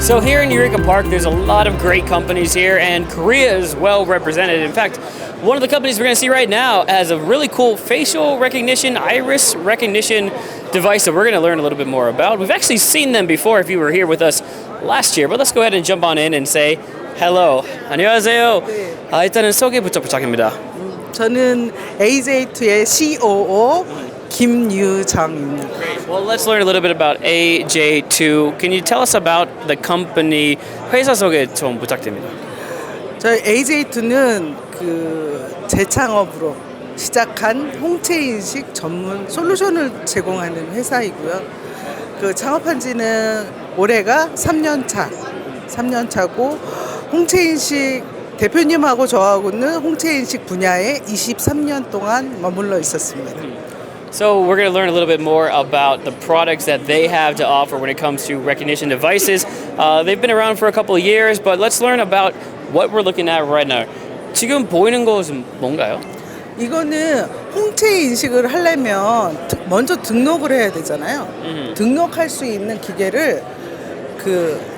So here in Eureka Park, there's a lot of great companies here, and Korea is well represented. In fact, one of the companies we're going to see right now has a really cool facial recognition, iris recognition device that we're going to learn a little bit more about. We've actually seen them before if you were here with us last year, but let's go ahead and jump on in and say hello. 안녕하세요. 일단은 소개부터 부탁드립니다. 저는 에이제이투의 COO 김유정입니다. Great. Well, let's learn a little bit about 에이제이투. Can you tell us about the company? 회사 소개 좀 부탁드립니다. 저희 에이제이투는 그 재창업으로 시작한 홍채인식 전문 솔루션을 제공하는 회사이고요. 그 창업한 지는 올해가 3년 차고 홍채인식 대표님하고 저하고는 홍채인식 분야에 23년 동안 머물러 있었습니다. So we're going to learn a little bit more about the products that they have to offer when it comes to recognition devices. They've been around for a couple of years, but let's learn about what we're looking at right now. 지금 보이는 것은 뭔가요? 이거는 홍채 인식을 하려면 먼저 등록을 해야 되잖아요. 등록할 수 있는 기계를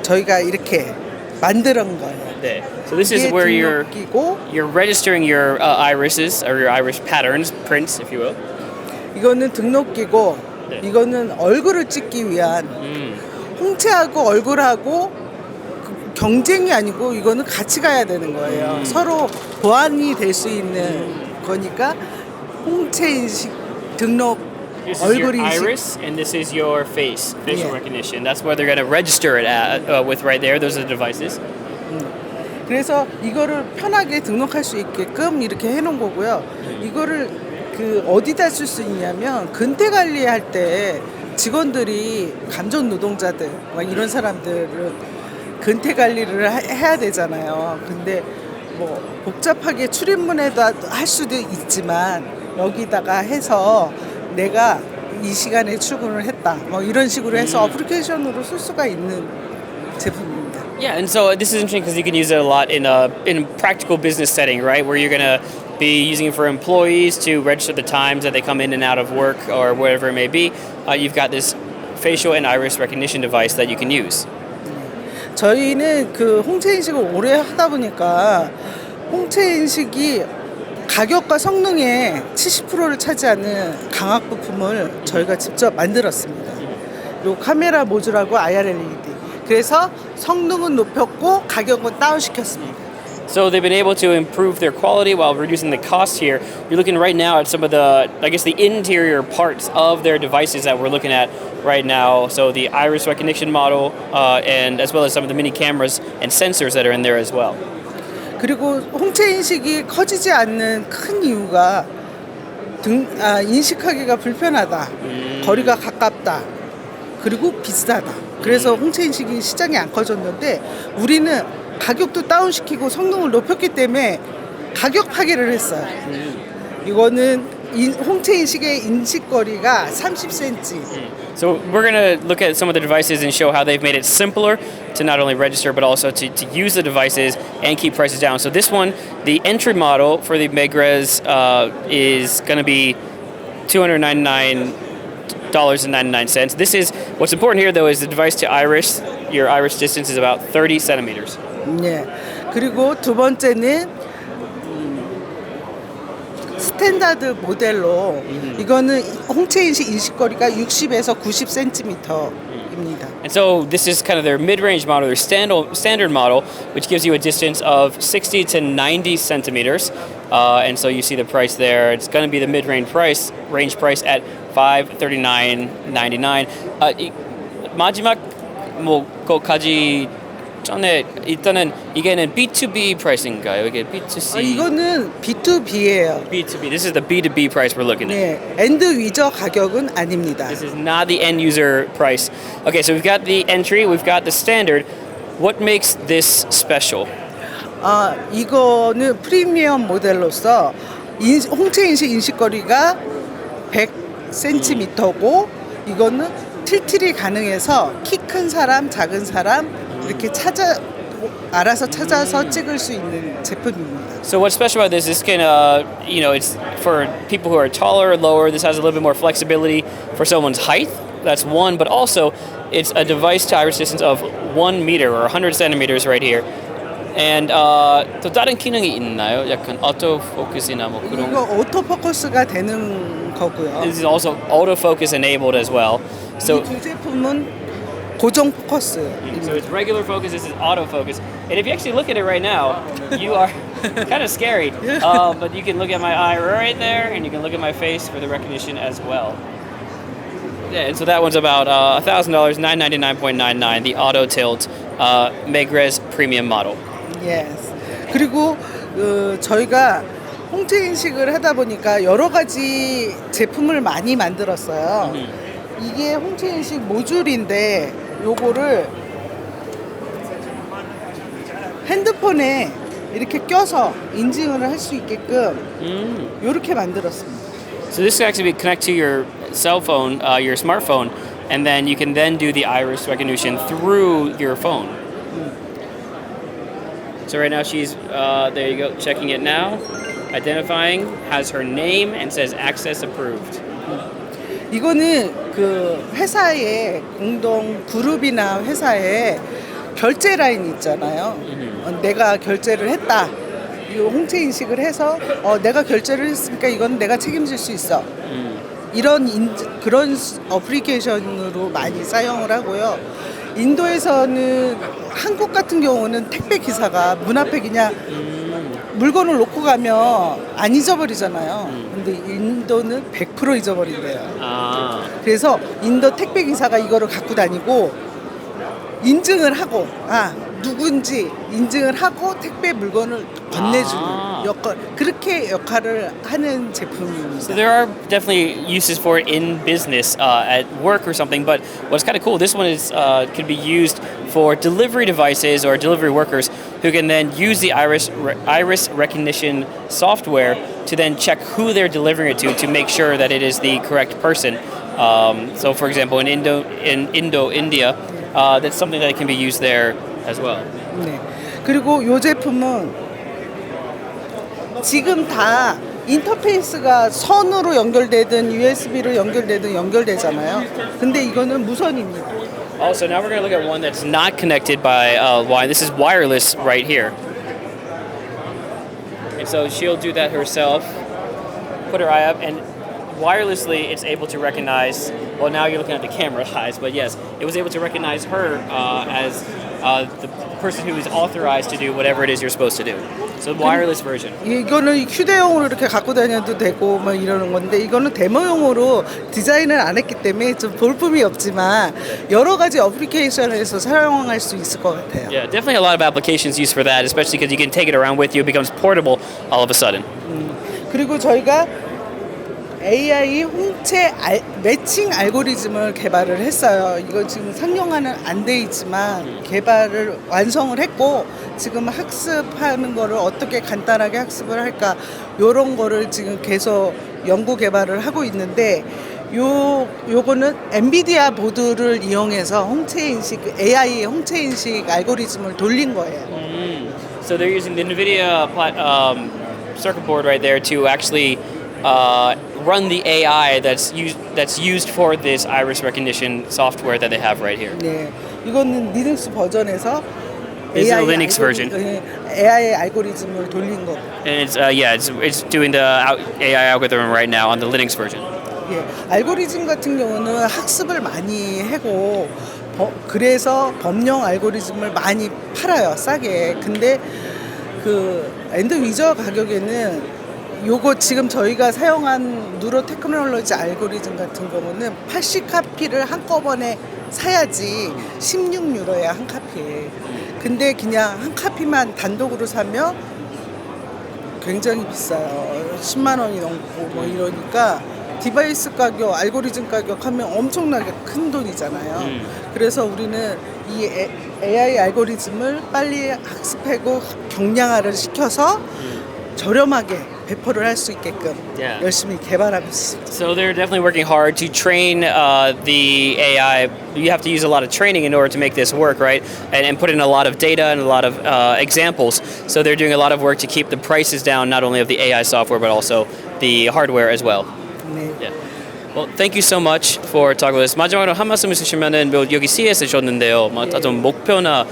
저희가 이렇게 만드는 거예요. 네. So this is where you're registering your irises or your iris patterns, prints, if you will. 이거는 등록기고 네. 이거는 얼굴을 찍기 위한 홍채하고 얼굴하고 경쟁이 아니고 이거는 같이 가야 되는 거예요. 서로 보완이 될 수 있는 거니까 홍채 인식 등록 This is 얼굴 your 인식 iris, and this is your facial recognition. That's what they're going to register it with right there. Those are the devices. 그래서 이거를 편하게 등록할 수 있게끔 이렇게 해놓은 거고요. 이거를 어디다 쓸 수 있냐면 근태 관리할 때 직원들이 감정 노동자들 막 이런 사람들은 근태 관리를 해야 되잖아요. 근데 뭐 복잡하게 출입문에도 할 수도 있지만 여기다가 해서 내가 이 시간에 출근을 했다 뭐 이런 식으로 해서 어플리케이션으로 쓸 수가 있는 제품입니다. Yeah, and so this is interesting because you can use it a lot in a practical business setting, right? Where you're going to be using it for employees to register the times that they come in and out of work or whatever it may be. You've got this facial and iris recognition device that you can use. 저희는 홍채 인식을 오래 하다 보니까 홍채 인식이 가격과 성능의 70%를 차지하는 강학 부품을 저희가 직접 만들었습니다. 요 카메라 모듈하고 IR-LED. 그래서 성능은 높였고 가격은 다운시켰습니다. So they've been able to improve their quality while reducing the cost here. You're looking right now at some of the, I guess, the interior parts of their devices that we're looking at right now. So the iris recognition model and as well as some of the mini cameras and sensors that are in there as well. 그리고 홍채 인식이 커지지 않는 큰 이유가 인식하기가 불편하다, 거리가 가깝다, 그리고 비싸다. 그래서 홍채 인식이 시장이 안 커졌는데 우리는 가격도 다운시키고 성능을 높였기 때문에 가격 파괴를 했어요. 이거는 홍채 인식의 인식거리가 30cm. So we're going to look at some of the devices and show how they've made it simpler to not only register but also to use the devices and keep prices down. So this one, the entry model for the Megres is going to be $299.99. This is what's important here though is the device to iris. Your iris distance is about 30 centimeters. 네. 그리고 두 번째는 스탠다드 모델로 이거는 홍채 인식 인식거리가 60에서 90cm입니다. And so this is kind of their mid-range model, their standard model, which gives you a distance of 60 to 90 centimeters. And so you see the price there. It's going to be the mid-range price at $539.99. 마지막 거까지 전에 일단은 이게는 B2B 프라이스인가요? 이게 B2C? 이거는 B2B예요. B2B. This is the B2B price we're looking at. 네, 엔드유저 가격은 아닙니다. This is not the end user price. Okay, so we've got the entry, we've got the standard. What makes this special? 이거는 프리미엄 모델로서 홍채인식 인식거리가 100cm고 이거는 틸틸이 가능해서 키 큰 사람, 작은 사람 이렇게 알아서 찾아서 찍을 수 있는 제품입니다. So what's special about this? This can, it's for people who are taller or lower. This has a little bit more flexibility for someone's height. That's one, but also it's a device to iris distance of 1 meter or 100 centimeters right here. And 또 다른 기능이 있나요? 약간 autofocus이나 뭐 그런. 이거 오토포커스가 되는 거고요. This is also autofocus enabled as well. So 이 두 제품은 고정 포커스. So it's regular focus, this is autofocus. And if you actually look at it right now, you are kind of scary. But you can look at my eye right there, and you can look at my face for the recognition as well. Yeah, and so that one's about $1,000, $999.99, the auto tilt Megres premium model. Yes. 그리고 저희가 홍채인식을 하다 보니까 여러 가지 제품을 많이 만들었어요. 이게 홍채인식 모듈인데 요거를 핸드폰에 이렇게 껴서 인증을 할 수 있게끔 이렇게 만들었습니다. So this can actually connect to your cell phone, your smartphone, and then you can then do the iris recognition through your phone. So right now she's, there you go, checking it now, identifying, has her name, and says access approved. 이거는 그 회사의 공동 그룹이나 회사에 결제 라인 있잖아요. 내가 결제를 했다. 이 홍채 인식을 해서 내가 결제를 했으니까 이건 내가 책임질 수 있어. 이런 그런 어플리케이션으로 많이 사용을 하고요. 인도에서는 한국 같은 경우는 택배 기사가 문 앞에 그냥 물건을 놓고 가면 안 잊어버리잖아요. 근데 인도는 100% 잊어버린대요. 그래서 인도 택배 기사가 이거를 갖고 다니고 인증을 하고 누군지 인증을 하고 택배 물건을 건네주는 그렇게 역할을 하는 제품입니다. So there are definitely uses for it in business, at work or something. But what's kind of cool, this one is could be used for delivery devices or delivery workers who can then use the iris recognition software to then check who they're delivering it to make sure that it is the correct person. So, for example, in India, that's something that can be used there as well. 네. 그리고 이 제품은 지금 다 인터페이스가 선으로 연결되든 USB로 연결되든 연결되잖아요. 근데 이거는 무선입니다. Also, now we're going to look at one that's not connected by wire. This is wireless right here. And so she'll do that herself, put her eye up, and wirelessly it's able to recognize, well, now you're looking at the camera eyes, but yes, it was able to recognize her as the person who is authorized to do whatever it is you're supposed to do. So wireless version. 이거는 휴대용으로 이렇게 갖고 다녀도 되고 막 이러는 건데 이거는 데모용으로 디자인을 안 했기 때문에 좀 볼품이 없지만 여러 가지 어플리케이션에서 사용할 수 있을 것 같아요. Yeah, definitely a lot of applications used for that, especially because you can take it around with you. It becomes portable all of a sudden. 그리고 저희가 AI 홍채 매칭 알고리즘을 개발을 했어요. 이거 지금 상용화는 안 돼 있지만 개발을 완성을 했고 지금 학습하는 거를 어떻게 간단하게 학습을 할까 요런 거를 지금 계속 연구 개발을 하고 있는데 요거는 엔비디아 보드를 이용해서 홍채인식 AI 홍채인식 알고리즘을 돌린 거예요. So they're using the NVIDIA circuit board right there to actually run the AI that's used for this iris recognition software that they have right here. 네, 이거는 리눅스 버전에서 This is a Linux version. AI 알고리즘을 돌린 거. And it's doing the AI algorithm right now on the Linux version. 예, 알고리즘 같은 경우는 학습을 많이 하고 그래서 범용 알고리즘을 많이 팔아요, 싸게. 근데 그 엔드유저 가격에는 요거 지금 저희가 사용한 누로 테크놀로지 알고리즘 같은 경우는 80카피를 한꺼번에 사야지 16유로야 한 카피에. 근데 그냥 한 카피만 단독으로 사면 굉장히 비싸요. 10만 원이 넘고 뭐 이러니까 디바이스 가격, 알고리즘 가격 하면 엄청나게 큰 돈이잖아요. 그래서 우리는 이 AI 알고리즘을 빨리 학습하고 경량화를 시켜서 저렴하게 배포를 할 수 있게끔 Yeah. 열심히 개발하고 있습니다. So they're definitely working hard to train the AI. You have to use a lot of training in order to make this work, right? And put in a lot of data and a lot of examples. So they're doing a lot of work to keep the prices down, not only of the AI software, but also the hardware as well. 네. Yeah. Well, thank you so much for talking with us. 마지막으로 한 말씀 있으시면은 뭐 여기 CES 셨는데요. 뭐 어떤 목표나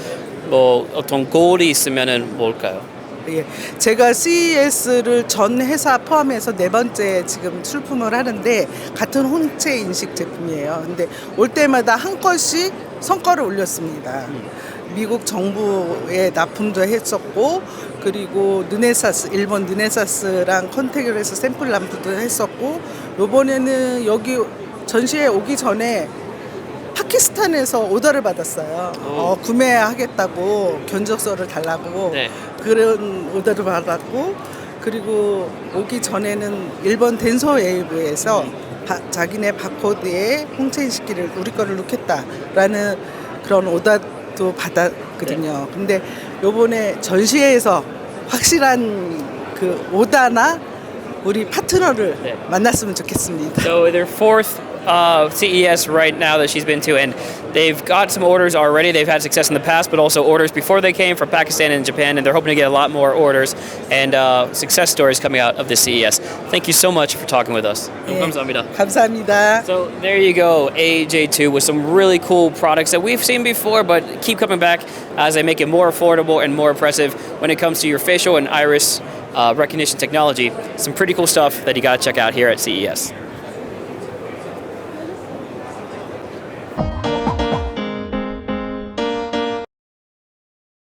뭐 어떤 골이 있으면은 뭘까요? 예, 제가 CES를 전 회사 포함해서 4번째 지금 출품을 하는데 같은 홍채인식 제품이에요. 근데 올 때마다 한 건씩 성과를 올렸습니다. 미국 정부에 납품도 했었고 그리고 르네사스 일본 르네사스랑 컨택을 해서 샘플 람프도 했었고 요번에는 여기 전시회 오기 전에 파키스탄에서 오더를 받았어요. 구매하겠다고 견적서를 달라고 네. 그런 오더를 받았고 그리고 오기 전에는 일본 덴소웨이브에서 자기네 바코드에 홍채인식기를 우리 거를 넣겠다라는 그런 오더도 받았거든요. 근데 요번에 전시회에서 확실한 그 오더나 우리 파트너를 네. 만났으면 좋겠습니다. So their fourth CES right now that she's been to, and they've got some orders already. They've had success in the past, but also orders before they came from Pakistan and Japan, and they're hoping to get a lot more orders and success stories coming out of this CES. Thank you so much for talking with us. 네, 감사합니다. 감사합니다. So there you go, AJ2 with some really cool products that we've seen before, but keep coming back as they make it more affordable and more impressive when it comes to your facial and iris recognition technology. Some pretty cool stuff that you got to check out here at CES.